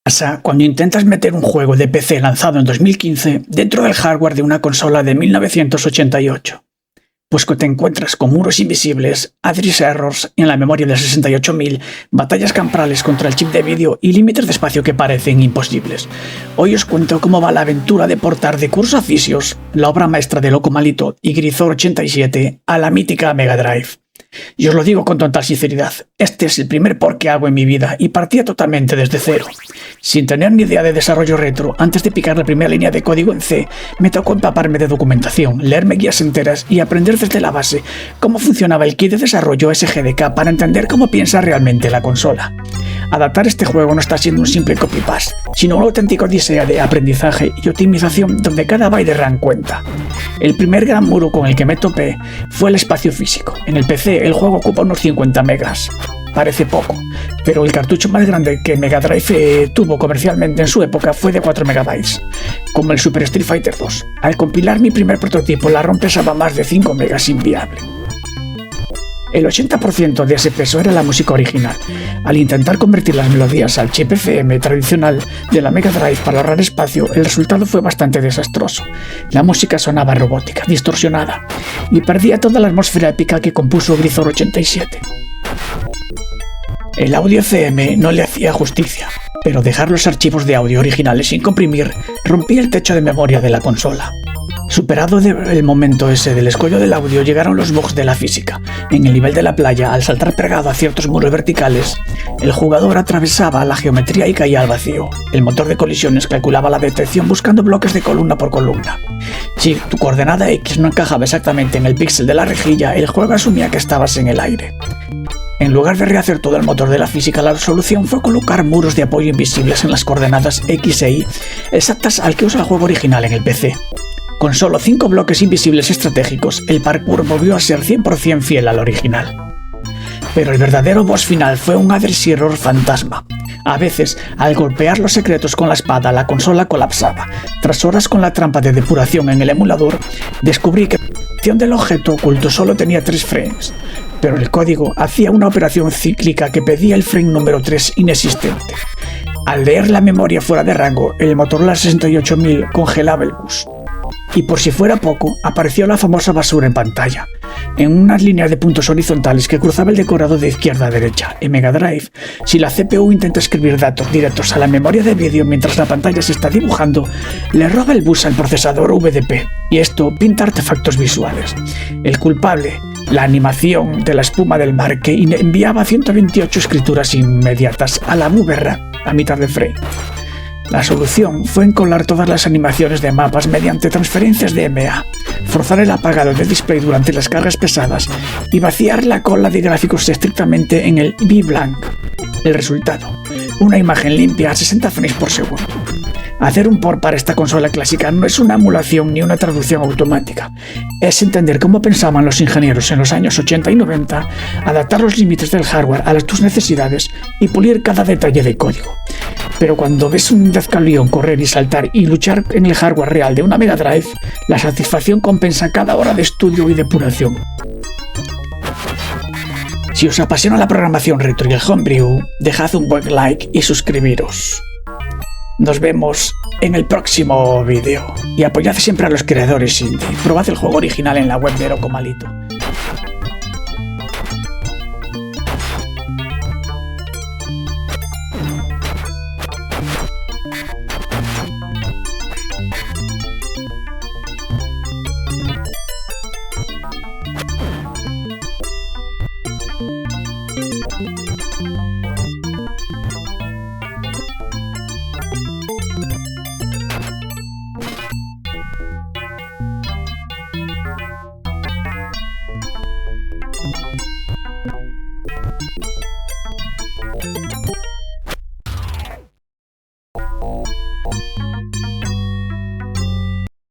Pasa cuando intentas meter un juego de PC lanzado en 2015 dentro del hardware de una consola de 1988? Pues que te encuentras con muros invisibles, address errors en la memoria del 68000, batallas campales contra el chip de vídeo y límites de espacio que parecen imposibles. Hoy os cuento cómo va la aventura de portar de Curse of Vicious, la obra maestra de Loco Malito y Grisor 87, a la mítica Mega Drive. Y os lo digo con total sinceridad, este es el primer port que hago en mi vida y partía totalmente desde cero. Sin tener ni idea de desarrollo retro, antes de picar la primera línea de código en C, me tocó empaparme de documentación, leerme guías enteras y aprender desde la base cómo funcionaba el kit de desarrollo SGDK para entender cómo piensa realmente la consola. Adaptar este juego no está siendo un simple copy-paste, sino un auténtico odisea de aprendizaje y optimización donde cada byte de RAM cuenta. El primer gran muro con el que me topé fue el espacio físico. En el PC el juego ocupa unos 50 megas. Parece poco, pero el cartucho más grande que Mega Drive tuvo comercialmente en su época fue de 4 megabytes, como el Super Street Fighter 2. Al compilar mi primer prototipo, la ROM pesaba más de 5 megas, inviable. El 80% de ese peso era la música original. Al intentar convertir las melodías al chip FM tradicional de la Mega Drive para ahorrar espacio, el resultado fue bastante desastroso. La música sonaba robótica, distorsionada, y perdía toda la atmósfera épica que compuso Grisor 87. El audio CM no le hacía justicia, pero dejar los archivos de audio originales sin comprimir rompía el techo de memoria de la consola. Superado el momento ese del escollo del audio, llegaron los bugs de la física. En el nivel de la playa, al saltar pegado a ciertos muros verticales, el jugador atravesaba la geometría y caía al vacío. El motor de colisiones calculaba la detección buscando bloques de columna por columna. Si tu coordenada X no encajaba exactamente en el píxel de la rejilla, el juego asumía que estabas en el aire. En lugar de rehacer todo el motor de la física, la solución fue colocar muros de apoyo invisibles en las coordenadas X e Y, exactas al que usa el juego original en el PC. Con solo 5 bloques invisibles estratégicos, el parkour volvió a ser 100% fiel al original. Pero el verdadero boss final fue un address error fantasma. A veces, al golpear los secretos con la espada, la consola colapsaba. Tras horas con la trampa de depuración en el emulador, descubrí que la operación del objeto oculto solo tenía 3 frames, pero el código hacía una operación cíclica que pedía el frame número 3 inexistente. Al leer la memoria fuera de rango, el Motorola 68000 congelaba el bus. Y por si fuera poco, apareció la famosa basura en pantalla, en unas líneas de puntos horizontales que cruzaba el decorado de izquierda a derecha. En Mega Drive, si la CPU intenta escribir datos directos a la memoria de vídeo mientras la pantalla se está dibujando, le roba el bus al procesador VDP, y esto pinta artefactos visuales. El culpable, la animación de la espuma del mar que enviaba 128 escrituras inmediatas a la VRAM a mitad de frame. La solución fue encolar todas las animaciones de mapas mediante transferencias de MA, forzar el apagado del display durante las cargas pesadas y vaciar la cola de gráficos estrictamente en el VBlank. El resultado, una imagen limpia a 60 frames por segundo. Hacer un port para esta consola clásica no es una emulación ni una traducción automática. Es entender cómo pensaban los ingenieros en los años 80 y 90, adaptar los límites del hardware a tus necesidades y pulir cada detalle del código. Pero cuando ves un Deathcall correr y saltar y luchar en el hardware real de una Mega Drive, la satisfacción compensa cada hora de estudio y depuración. Si os apasiona la programación retro y el homebrew, dejad un buen like y suscribiros. Nos vemos en el próximo vídeo. Y apoyad siempre a los creadores indie. Probad el juego original en la web de Loco Malito.